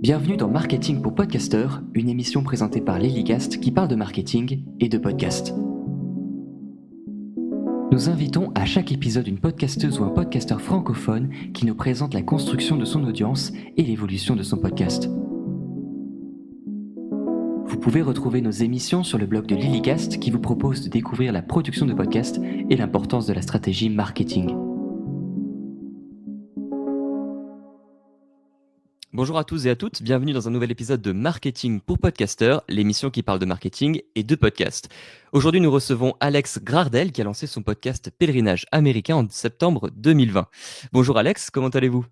Bienvenue dans Marketing pour Podcasters, une émission présentée par LilyCast qui parle de marketing et de podcast. Nous invitons à chaque épisode une podcasteuse ou un podcasteur francophone qui nous présente la construction de son audience et l'évolution de son podcast. Vous pouvez retrouver nos émissions sur le blog de LilyCast qui vous propose de découvrir la production de podcasts et l'importance de la stratégie marketing. Bonjour à tous et à toutes, bienvenue dans un nouvel épisode de Marketing pour Podcasters, l'émission qui parle de marketing et de podcast. Aujourd'hui, nous recevons Alex Grardel qui a lancé son podcast Pèlerinage américain en septembre 2020. Bonjour Alex, comment allez-vous ?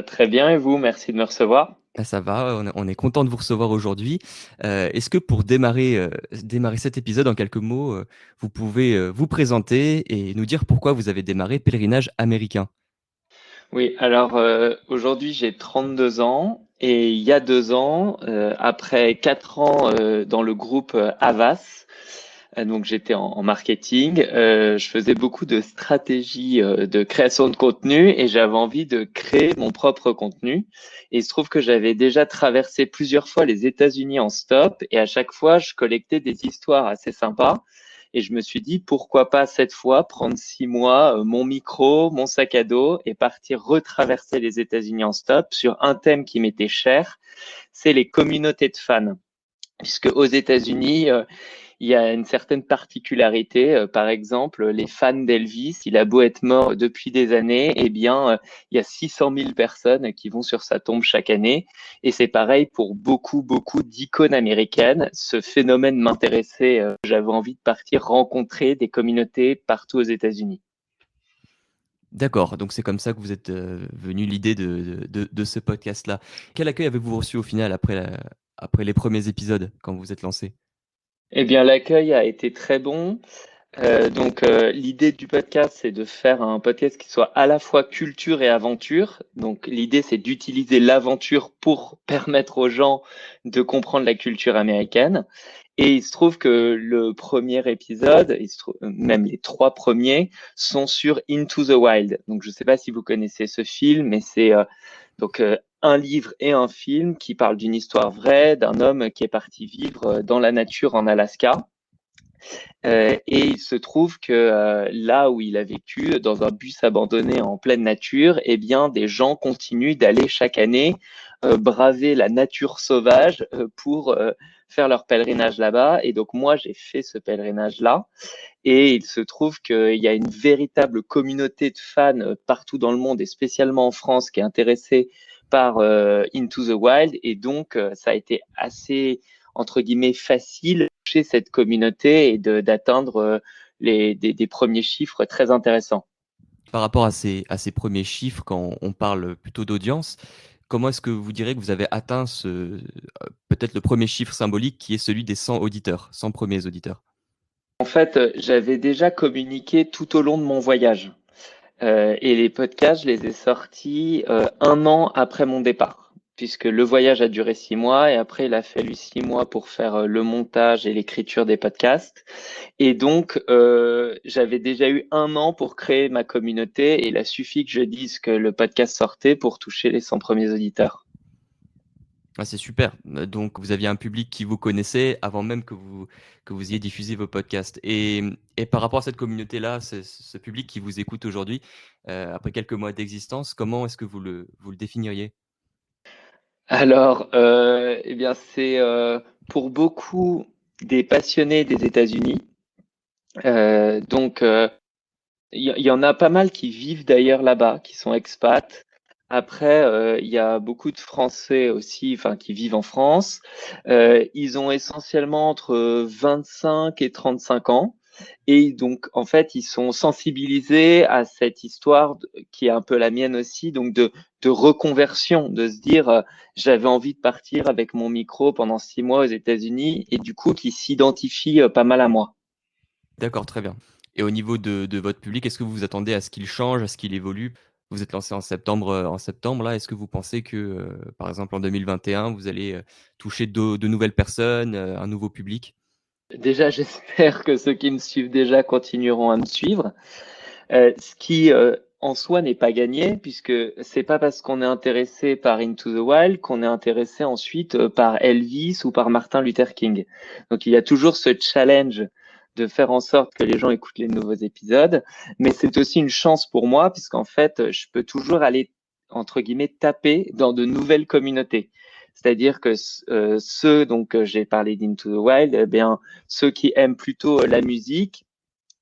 Très bien, et vous? Merci de me recevoir. Ça va, on est content de vous recevoir aujourd'hui. Est-ce que pour démarrer cet épisode en quelques mots, vous pouvez vous présenter et nous dire pourquoi vous avez démarré Pèlerinage américain ? Oui, alors aujourd'hui j'ai 32 ans et il y a 2 ans, après 4 ans dans le groupe Havas, donc j'étais en marketing, je faisais beaucoup de stratégies de création de contenu et j'avais envie de créer mon propre contenu. Et il se trouve que j'avais déjà traversé plusieurs fois les États-Unis en stop et à chaque fois je collectais des histoires assez sympas. Et je me suis dit, pourquoi pas cette fois prendre 6 mois, mon micro, mon sac à dos et partir retraverser les États-Unis en stop sur un thème qui m'était cher, c'est les communautés de fans. Puisque aux États-Unis, il y a une certaine particularité. Par exemple, les fans d'Elvis, il a beau être mort depuis des années, eh bien, il y a 600 000 personnes qui vont sur sa tombe chaque année. Et c'est pareil pour beaucoup d'icônes américaines. Ce phénomène m'intéressait. J'avais envie de partir rencontrer des communautés partout aux États-Unis. D'accord, donc c'est comme ça que vous êtes venu l'idée de ce podcast-là. Quel accueil avez-vous reçu au final après les premiers épisodes quand vous êtes lancé ? Eh bien, l'accueil a été très bon. L'idée du podcast, c'est de faire un podcast qui soit à la fois culture et aventure. Donc, l'idée, c'est d'utiliser l'aventure pour permettre aux gens de comprendre la culture américaine. Et il se trouve que le premier épisode, même les 3 premiers, sont sur Into the Wild. Donc, je ne sais pas si vous connaissez ce film, mais c'est un livre et un film qui parlent d'une histoire vraie d'un homme qui est parti vivre dans la nature en Alaska. Et il se trouve que là où il a vécu, dans un bus abandonné en pleine nature, eh bien, des gens continuent d'aller chaque année braver la nature sauvage pour faire leur pèlerinage là-bas. Et donc, moi, j'ai fait ce pèlerinage-là. Et il se trouve qu'il y a une véritable communauté de fans partout dans le monde, et spécialement en France, qui est intéressée par Into the Wild. Et donc, ça a été assez, entre guillemets, facile chez cette communauté et d'atteindre des premiers chiffres très intéressants. Par rapport à ces premiers chiffres, quand on parle plutôt d'audience, comment est-ce que vous direz que vous avez atteint peut-être le premier chiffre symbolique qui est celui des 100 auditeurs, 100 premiers auditeurs ? En fait, j'avais déjà communiqué tout au long de mon voyage. Et les podcasts, je les ai sortis 1 an après mon départ, puisque le voyage a duré 6 mois et après, il a fallu 6 mois pour faire le montage et l'écriture des podcasts. Et donc, j'avais déjà eu 1 an pour créer ma communauté et il a suffi que je dise que le podcast sortait pour toucher les 100 premiers auditeurs. Ah, c'est super. Donc, vous aviez un public qui vous connaissait avant même que vous ayez diffusé vos podcasts. Et par rapport à cette communauté-là, ce public qui vous écoute aujourd'hui, après quelques mois d'existence, comment est-ce que vous le définiriez ? Alors, eh bien, c'est pour beaucoup des passionnés des États-Unis. Il y en a pas mal qui vivent d'ailleurs là-bas, qui sont expats. Après, il y a beaucoup de Français aussi, enfin, qui vivent en France. Ils ont essentiellement entre 25 et 35 ans. Et donc, en fait, ils sont sensibilisés à cette histoire qui est un peu la mienne aussi, donc de reconversion, de se dire, j'avais envie de partir avec mon micro pendant 6 mois aux États-Unis et du coup, qui s'identifient pas mal à moi. D'accord, très bien. Et au niveau de votre public, est-ce que vous vous attendez à ce qu'il change, à ce qu'il évolue ? Vous êtes lancé en septembre là. Est-ce que vous pensez que, par exemple, en 2021, vous allez toucher de nouvelles personnes, un nouveau public ? Déjà, j'espère que ceux qui me suivent déjà continueront à me suivre. Ce qui en soi n'est pas gagné, puisque c'est pas parce qu'on est intéressé par Into the Wild qu'on est intéressé ensuite par Elvis ou par Martin Luther King. Donc il y a toujours ce challenge de faire en sorte que les gens écoutent les nouveaux épisodes, mais c'est aussi une chance pour moi, puisqu'en fait, je peux toujours aller, entre guillemets, taper dans de nouvelles communautés. C'est-à-dire que ceux, donc j'ai parlé d'Into the Wild, eh bien, ceux qui aiment plutôt la musique,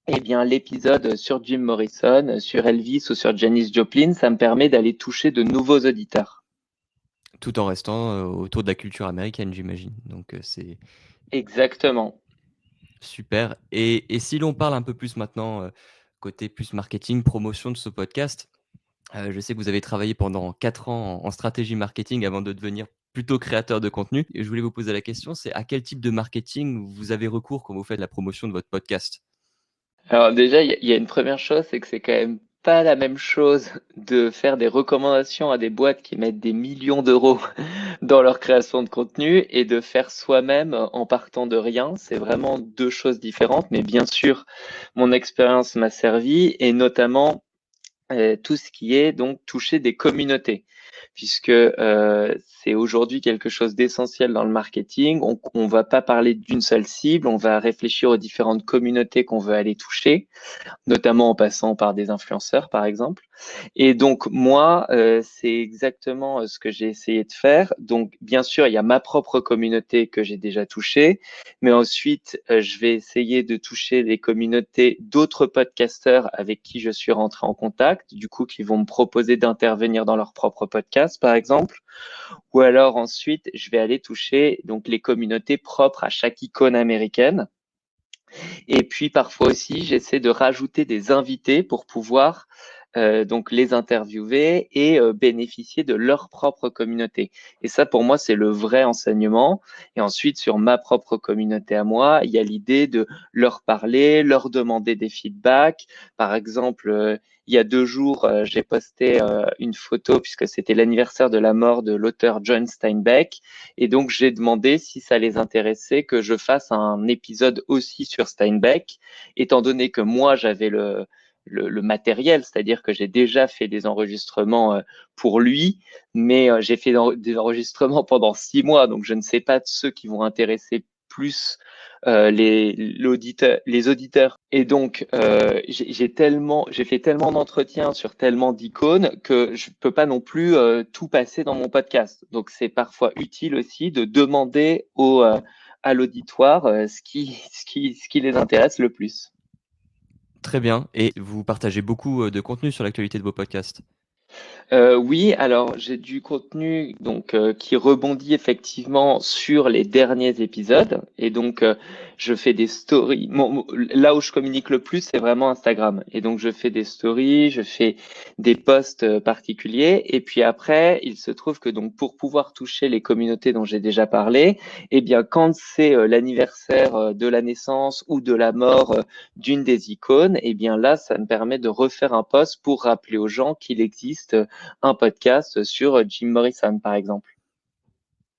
eh bien, l'épisode sur Jim Morrison, sur Elvis ou sur Janis Joplin, ça me permet d'aller toucher de nouveaux auditeurs. Tout en restant autour de la culture américaine, j'imagine. Donc c'est Exactement. super. Et si l'on parle un peu plus maintenant, côté plus marketing, promotion de ce podcast, je sais que vous avez travaillé pendant 4 ans en stratégie marketing avant de devenir plutôt créateur de contenu. Et je voulais vous poser la question, c'est à quel type de marketing vous avez recours quand vous faites la promotion de votre podcast? Alors déjà, il y a une première chose, c'est que c'est quand même pas la même chose de faire des recommandations à des boîtes qui mettent des millions d'euros dans leur création de contenu et de faire soi-même en partant de rien. C'est vraiment deux choses différentes, mais bien sûr, mon expérience m'a servi et notamment tout ce qui est donc toucher des communautés, puisque c'est aujourd'hui quelque chose d'essentiel dans le marketing. On va pas parler d'une seule cible, on va réfléchir aux différentes communautés qu'on veut aller toucher, notamment en passant par des influenceurs, par exemple. Et donc, moi, c'est exactement ce que j'ai essayé de faire. Donc, bien sûr, il y a ma propre communauté que j'ai déjà touchée, mais ensuite, je vais essayer de toucher les communautés d'autres podcasteurs avec qui je suis rentré en contact, du coup, qui vont me proposer d'intervenir dans leur propre podcast, par exemple. Ou alors ensuite, je vais aller toucher donc les communautés propres à chaque icône américaine. Et puis parfois aussi, j'essaie de rajouter des invités pour pouvoir donc les interviewer et bénéficier de leur propre communauté. Et ça, pour moi, c'est le vrai enseignement. Et ensuite, sur ma propre communauté à moi, il y a l'idée de leur parler, leur demander des feedbacks. Par exemple, il y a 2 jours, j'ai posté une photo puisque c'était l'anniversaire de la mort de l'auteur John Steinbeck. Et donc, j'ai demandé si ça les intéressait que je fasse un épisode aussi sur Steinbeck, étant donné que moi, j'avais le matériel, c'est-à-dire que j'ai déjà fait des enregistrements pour lui, mais j'ai fait des enregistrements pendant 6 mois, donc je ne sais pas de ceux qui vont intéresser plus les auditeurs. Et donc, j'ai fait tellement d'entretiens sur tellement d'icônes que je peux pas non plus tout passer dans mon podcast. Donc, c'est parfois utile aussi de demander à l'auditoire ce qui les intéresse le plus. Très bien. Et vous partagez beaucoup de contenu sur l'actualité de vos podcasts? Oui, alors j'ai du contenu donc qui rebondit effectivement sur les derniers épisodes et donc je fais des stories. Là où je communique le plus, c'est vraiment Instagram et donc je fais des stories, je fais des posts particuliers et puis après, il se trouve que donc pour pouvoir toucher les communautés dont j'ai déjà parlé, eh bien quand c'est l'anniversaire de la naissance ou de la mort d'une des icônes, eh bien là, ça me permet de refaire un post pour rappeler aux gens qu'il existe un podcast sur Jim Morrison, par exemple.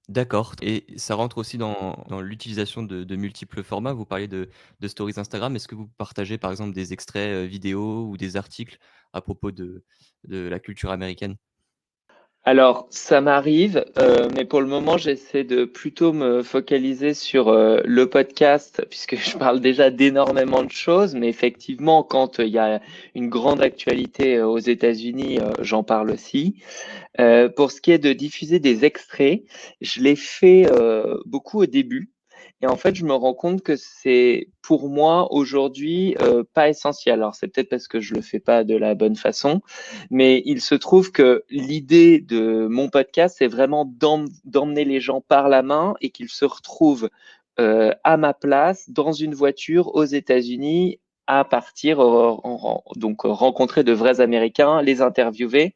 D'accord, et ça rentre aussi dans l'utilisation de multiples formats. Vous parliez de stories Instagram. Est-ce que vous partagez, par exemple, des extraits, vidéo ou des articles à propos de la culture américaine? Alors, ça m'arrive, mais pour le moment, j'essaie de plutôt me focaliser sur le podcast, puisque je parle déjà d'énormément de choses, mais effectivement, quand il y a une grande actualité aux États-Unis, j'en parle aussi. Pour ce qui est de diffuser des extraits, je l'ai fait beaucoup au début. Et en fait, je me rends compte que c'est pour moi aujourd'hui pas essentiel. Alors c'est peut-être parce que je le fais pas de la bonne façon, mais il se trouve que l'idée de mon podcast, c'est vraiment d'emmener les gens par la main et qu'ils se retrouvent à ma place dans une voiture aux États-Unis à partir donc rencontrer de vrais Américains, les interviewer.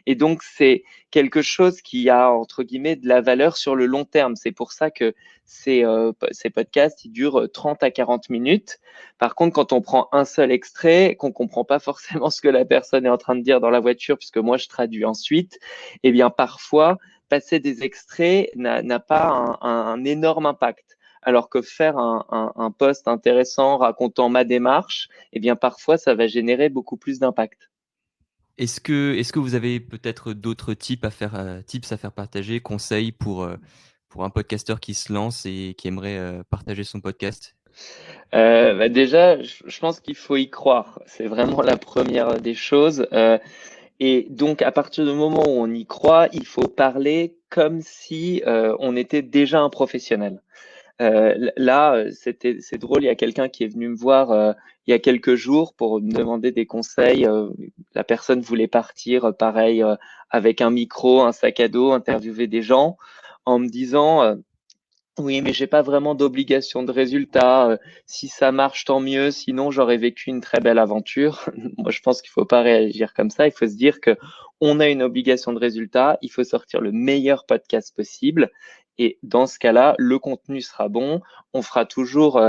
Et donc c'est quelque chose qui a entre guillemets de la valeur sur le long terme. C'est pour ça que ces podcasts, ils durent 30 à 40 minutes. Par contre, quand on prend un seul extrait, qu'on comprend pas forcément ce que la personne est en train de dire dans la voiture, puisque moi je traduis ensuite, eh bien parfois, passer des extraits n'a pas un énorme impact. Alors que faire un post intéressant racontant ma démarche, eh bien parfois ça va générer beaucoup plus d'impact. Est-ce que vous avez peut-être d'autres tips à faire partager, conseils pour un podcasteur qui se lance et qui aimerait, partager son podcast? Déjà, je pense qu'il faut y croire. C'est vraiment la première des choses. Et donc, à partir du moment où on y croit, il faut parler comme si on était déjà un professionnel. Là, c'est drôle, il y a quelqu'un qui est venu me voir il y a quelques jours pour me demander des conseils. La personne voulait partir, pareil, avec un micro, un sac à dos, interviewer des gens, en me disant oui, mais j'ai pas vraiment d'obligation de résultat. Si ça marche, tant mieux. Sinon, j'aurais vécu une très belle aventure. Moi, je pense qu'il faut pas réagir comme ça. Il faut se dire que on a une obligation de résultat. Il faut sortir le meilleur podcast possible. Et dans ce cas-là, le contenu sera bon. On fera toujours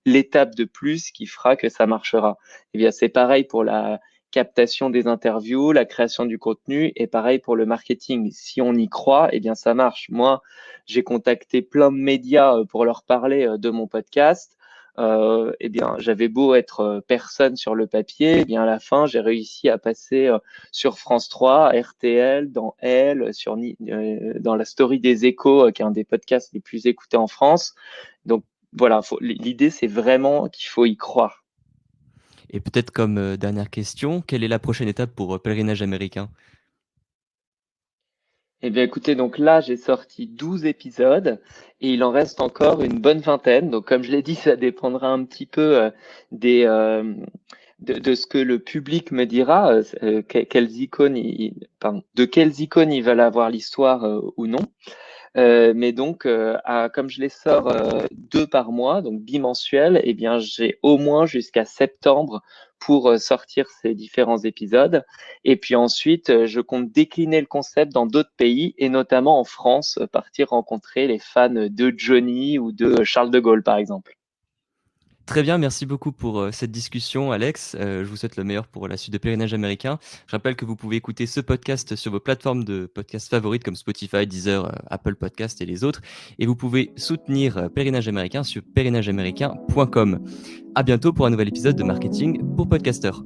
l'étape de plus qui fera que ça marchera. Eh bien, c'est pareil pour la captation des interviews, la création du contenu et pareil pour le marketing. Si on y croit, eh bien, ça marche. Moi, j'ai contacté plein de médias pour leur parler de mon podcast. Eh bien, j'avais beau être personne sur le papier, eh bien à la fin, j'ai réussi à passer sur France 3, RTL, dans Elle, dans la story des Échos, qui est un des podcasts les plus écoutés en France. Donc voilà, l'idée c'est vraiment qu'il faut y croire. Et peut-être comme, dernière question, quelle est la prochaine étape pour, Pèlerinage américain? Eh bien, écoutez, donc là, j'ai sorti 12 épisodes et il en reste encore une bonne vingtaine. Donc, comme je l'ai dit, ça dépendra un petit peu des, de ce que le public me dira, quelles icônes, pardon, de quelles icônes ils veulent avoir l'histoire ou non. Mais donc, comme je les sors 2 par mois, donc bimensuels, eh bien, j'ai au moins jusqu'à septembre pour sortir ces différents épisodes. Et puis ensuite, je compte décliner le concept dans d'autres pays et notamment en France, partir rencontrer les fans de Johnny ou de Charles de Gaulle, par exemple. Très bien, merci beaucoup pour, cette discussion Alex. Je vous souhaite le meilleur pour la suite de Pèlerinage américain. Je rappelle que vous pouvez écouter ce podcast sur vos plateformes de podcast favorites comme Spotify, Deezer, Apple Podcast et les autres. Et vous pouvez soutenir, Pèlerinage américain sur pèlerinageaméricain.com. À bientôt pour un nouvel épisode de Marketing pour podcasteurs.